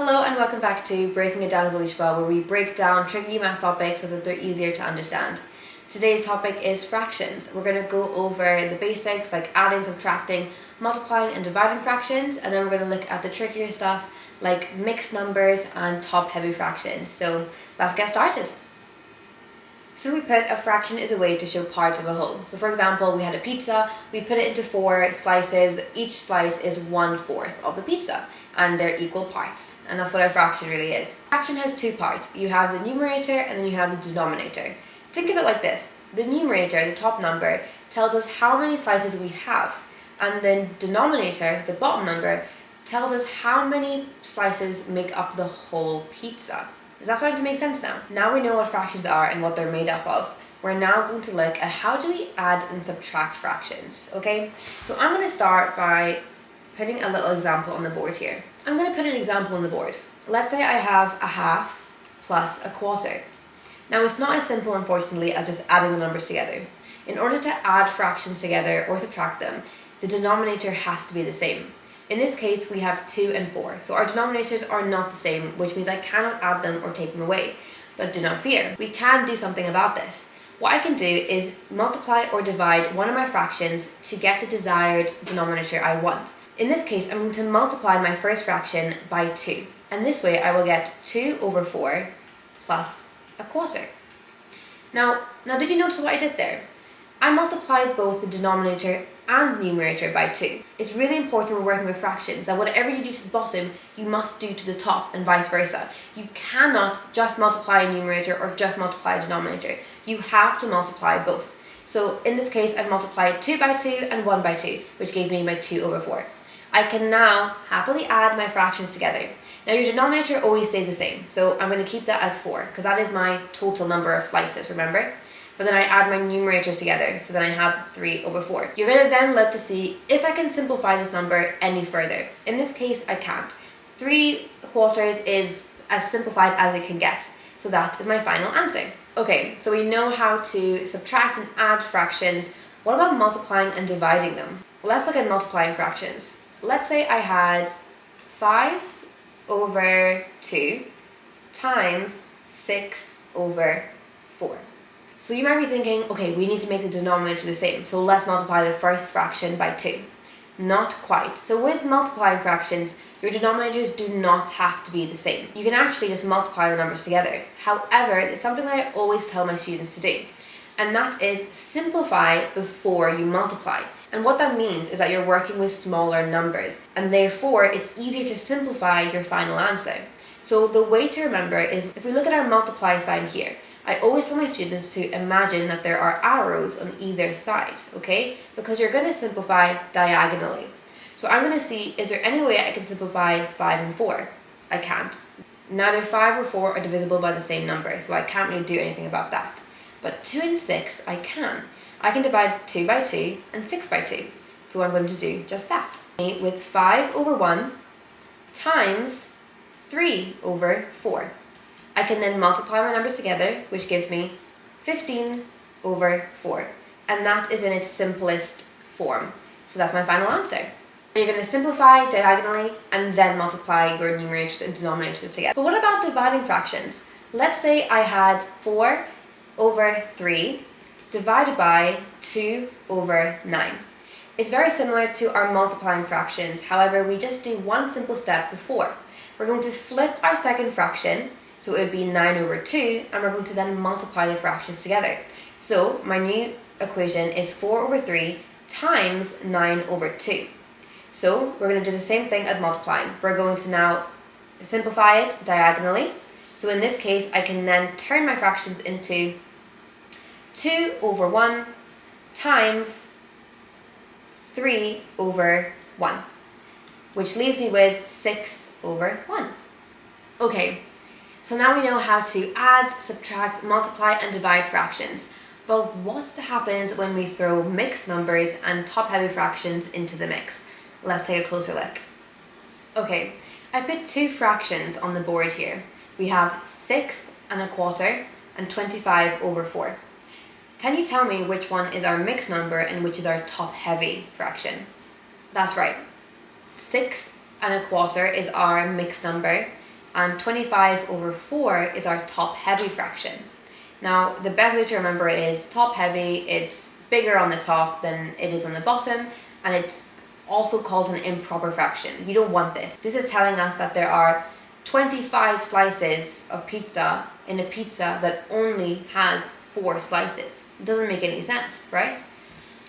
Hello and welcome back to Breaking It Down with Alishba, where we break down tricky math topics so that they're easier to understand. Today's topic is fractions. We're going to go over the basics like adding, subtracting, multiplying and dividing fractions, and then we're going to look at the trickier stuff like mixed numbers and top-heavy fractions. So let's get started. Simply put, a fraction is a way to show parts of a whole. So for example, we had a pizza, we put it into 4 slices, each slice is 1/4 of the pizza, and they're equal parts. And that's what a fraction really is. A fraction has 2 parts. You have the numerator and then you have the denominator. Think of it like this. The numerator, the top number, tells us how many slices we have, and the denominator, the bottom number, tells us how many slices make up the whole pizza. Is that starting to make sense now? Now we know what fractions are and what they're made up of. We're now going to look at how do we add and subtract fractions, okay? So I'm going to start by putting a little example on the board here. I'm going to put an example on the board. Let's say I have a half plus a quarter. Now it's not as simple, unfortunately, as just adding the numbers together. In order to add fractions together or subtract them, the denominator has to be the same. In this case, we have 2 and 4, so our denominators are not the same, which means I cannot add them or take them away. But do not fear, we can do something about this. What I can do is multiply or divide one of my fractions to get the desired denominator I want. In this case, I'm going to multiply my first fraction by 2, and this way I will get 2/4 plus a quarter. Now did you notice what I did there? I multiplied both the denominator and the numerator by 2. It's really important when we're working with fractions that whatever you do to the bottom, you must do to the top and vice versa. You cannot just multiply a numerator or just multiply a denominator. You have to multiply both. So in this case, I've multiplied 2 by 2 and 1 by 2, which gave me my 2/4. I can now happily add my fractions together. Now your denominator always stays the same, so I'm going to keep that as 4, because that is my total number of slices, remember? But then I add my numerators together, so then I have 3/4. You're going to then look to see if I can simplify this number any further. In this case, I can't. 3/4 is as simplified as it can get, so that is my final answer. Okay, so we know how to subtract and add fractions. What about multiplying and dividing them? Let's look at multiplying fractions. Let's say I had 5/2 times 6/4. So you might be thinking, okay, we need to make the denominator the same, so let's multiply the first fraction by 2. Not quite. So with multiplying fractions, your denominators do not have to be the same. You can actually just multiply the numbers together. However, it's something that I always tell my students to do, and that is simplify before you multiply. And what that means is that you're working with smaller numbers, and therefore it's easier to simplify your final answer. So the way to remember is, if we look at our multiply sign here, I always tell my students to imagine that there are arrows on either side, okay? Because you're going to simplify diagonally. So I'm going to see, is there any way I can simplify 5 and 4? I can't. Neither 5 or 4 are divisible by the same number, so I can't really do anything about that. But 2 and 6, I can. I can divide 2 by 2 and 6 by 2. So I'm going to do just that. With 5/1 times 3/4. I can then multiply my numbers together, which gives me 15/4. And that is in its simplest form. So that's my final answer. You're going to simplify diagonally and then multiply your numerators and denominators together. But what about dividing fractions? Let's say I had 4/3 divided by 2/9. It's very similar to our multiplying fractions, however, we just do one simple step before. We're going to flip our second fraction, so it would be 9/2, and we're going to then multiply the fractions together. So my new equation is 4/3 times 9/2. So we're going to do the same thing as multiplying. We're going to now simplify it diagonally. So in this case, I can then turn my fractions into 2/1 times 3/1, which leaves me with 6/1. Okay, so now we know how to add, subtract, multiply, and divide fractions. But what happens when we throw mixed numbers and top-heavy fractions into the mix? Let's take a closer look. Okay, I put 2 fractions on the board here. We have 6/4 and 25/4. Can you tell me which one is our mixed number and which is our top-heavy fraction? That's right. 6 1/4 is our mixed number, and 25 over 4 is our top-heavy fraction. Now, the best way to remember it is top-heavy, it's bigger on the top than it is on the bottom, and it's also called an improper fraction. You don't want this. This is telling us that there are 25 slices of pizza in a pizza that only has 4 slices. It doesn't make any sense, right?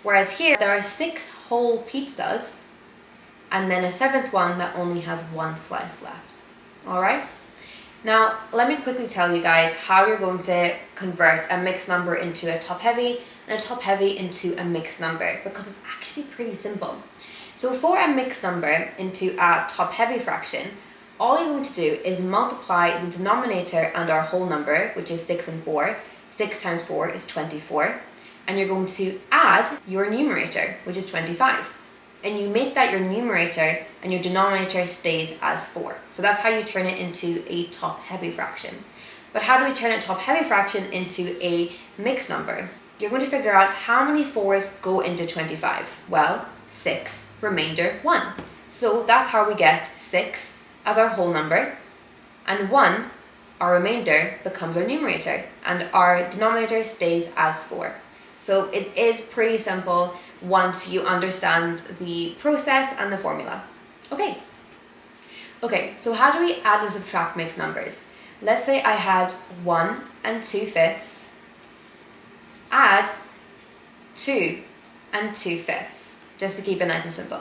Whereas here, there are 6 whole pizzas and then a 7th one that only has 1 slice left. All right? Now, let me quickly tell you guys how you're going to convert a mixed number into a top-heavy and a top-heavy into a mixed number, because it's actually pretty simple. So for a mixed number into a top-heavy fraction, all you're going to do is multiply the denominator and our whole number, which is 6 and 4. 6 times 4 is 24. And you're going to add your numerator, which is 25. And you make that your numerator and your denominator stays as 4. So that's how you turn it into a top-heavy fraction. But how do we turn a top-heavy fraction into a mixed number? You're going to figure out how many 4s go into 25. Well, 6, remainder 1. So that's how we get 6 as our whole number, and 1, our remainder, becomes our numerator, and our denominator stays as 4. So it is pretty simple once you understand the process and the formula. Okay, so how do we add and subtract mixed numbers? Let's say I had 1 and 2/5, add 2 and 2/5, just to keep it nice and simple.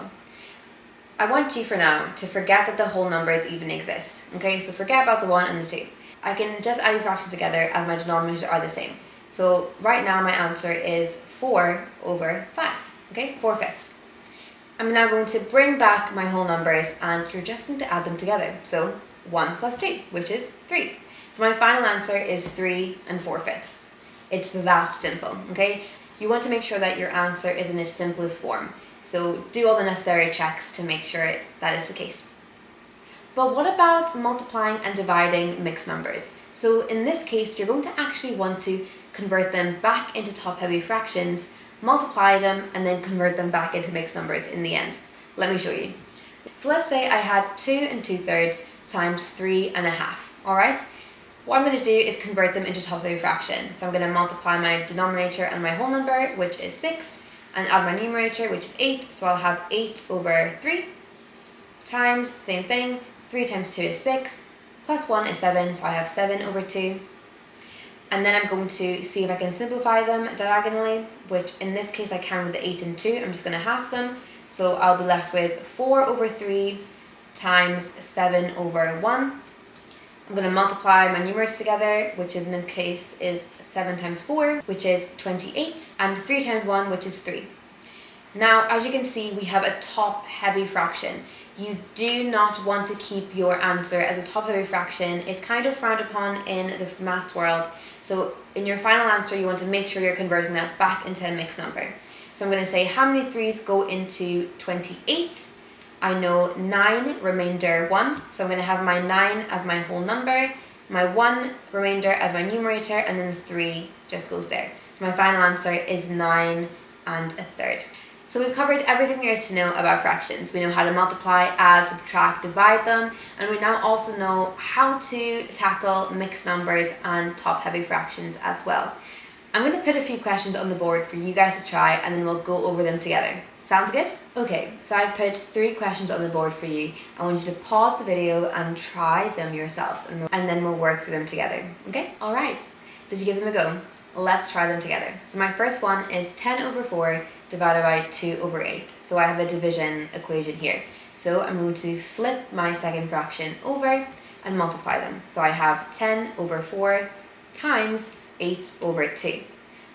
I want you for now to forget that the whole numbers even exist, okay? So forget about the 1 and the 2. I can just add these fractions together as my denominators are the same. So right now my answer is 4 over 5, okay? 4/5. I'm now going to bring back my whole numbers and you're just going to add them together. So 1 plus 2, which is 3. So my final answer is 3 and 4/5. It's that simple, okay? You want to make sure that your answer is in its simplest form. So do all the necessary checks to make sure that is the case. But what about multiplying and dividing mixed numbers? So in this case, you're going to actually want to convert them back into top-heavy fractions, multiply them, and then convert them back into mixed numbers in the end. Let me show you. So let's say I had 2 and 2/3 times 3 1/2, all right? What I'm going to do is convert them into top-heavy fraction. So I'm going to multiply my denominator and my whole number, which is 6, and add my numerator, which is 8. So I'll have 8 over 3 times, same thing, 3 times 2 is 6, plus 1 is 7, so I have 7 over 2. And then I'm going to see if I can simplify them diagonally, which in this case I can with the 8 and 2. I'm just going to half them. So I'll be left with 4 over 3 times 7 over 1. I'm going to multiply my numerators together, which in this case is 7 times 4, which is 28, and 3 times 1, which is 3. Now, as you can see, we have a top-heavy fraction. You do not want to keep your answer as a top-heavy fraction. It's kind of frowned upon in the maths world. So in your final answer, you want to make sure you're converting that back into a mixed number. So I'm going to say how many 3's go into 28. I know 9, remainder 1. So I'm going to have my 9 as my whole number, my 1 remainder as my numerator, and then the 3 just goes there. So my final answer is 9 1/3. So we've covered everything there is to know about fractions. We know how to multiply, add, subtract, divide them, and we now also know how to tackle mixed numbers and top-heavy fractions as well. I'm going to put a few questions on the board for you guys to try, and then we'll go over them together. Sounds good? Okay, so I've put 3 questions on the board for you. I want you to pause the video and try them yourselves, and then we'll work through them together. Okay? Alright, did you give them a go? Let's try them together. So my first one is 10 over 4 divided by 2 over 8. So I have a division equation here. So I'm going to flip my second fraction over and multiply them. So I have 10 over 4 times 8 over 2.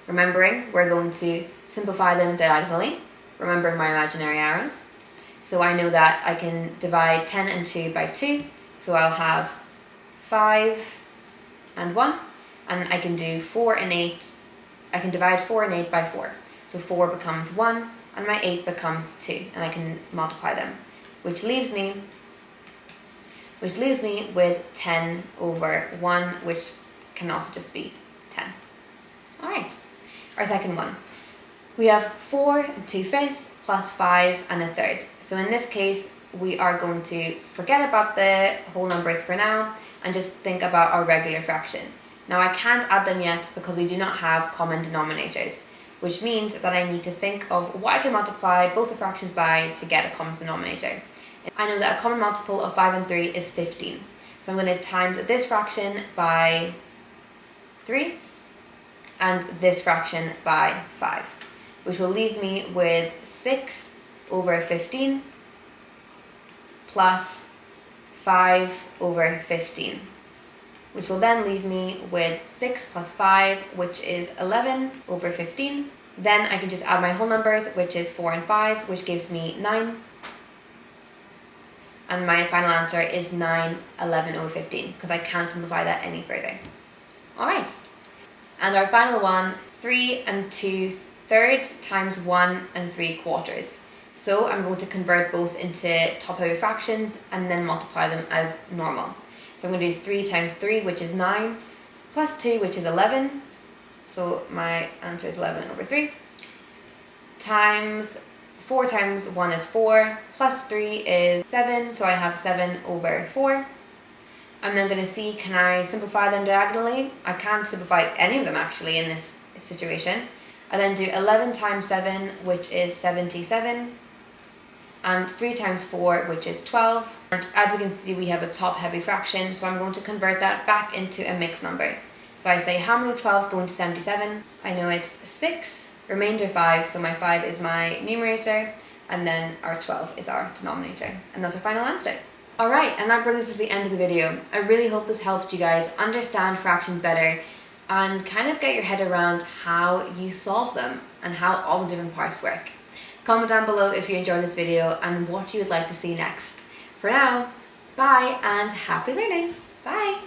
Remembering, we're going to simplify them diagonally, remembering my imaginary arrows. So I know that I can divide 10 and 2 by 2. So I'll have 5 and 1. And I can do 4 and 8. I can divide 4 and 8 by 4. So 4 becomes 1, and my 8 becomes 2. And I can multiply them, which leaves me with 10 over 1, which can also just be 10. Alright, our second one. We have 4 and 2/5 plus 5 1/3. So in this case, we are going to forget about the whole numbers for now and just think about our regular fraction. Now I can't add them yet because we do not have common denominators, which means that I need to think of what I can multiply both the fractions by to get a common denominator. I know that a common multiple of 5 and 3 is 15. So I'm going to times this fraction by 3 and this fraction by 5, which will leave me with 6 over 15 plus 5 over 15, which will then leave me with 6 plus 5, which is 11 over 15. Then I can just add my whole numbers, which is 4 and 5, which gives me 9. And my final answer is 9, 11 over 15, because I can't simplify that any further. Alright, and our final one, 3 and 2/3 times 1 and 3/4. So I'm going to convert both into top-heavy fractions and then multiply them as normal. So I'm going to do 3 times 3, which is 9, plus 2, which is 11. So my answer is 11 over 3. Times 4 times 1 is 4, plus 3 is 7, so I have 7 over 4. I'm then going to see, can I simplify them diagonally? I can't simplify any of them actually in this situation. I then do 11 times 7, which is 77, and 3 times 4, which is 12. And as you can see, we have a top-heavy fraction, so I'm going to convert that back into a mixed number. So I say, how many 12s go into 77? I know it's 6. Remainder 5, so my 5 is my numerator, and then our 12 is our denominator. And that's our final answer. Alright, and that brings us to the end of the video. I really hope this helped you guys understand fractions better and kind of get your head around how you solve them and how all the different parts work. Comment down below if you enjoyed this video and what you would like to see next. For now, bye and happy learning. Bye!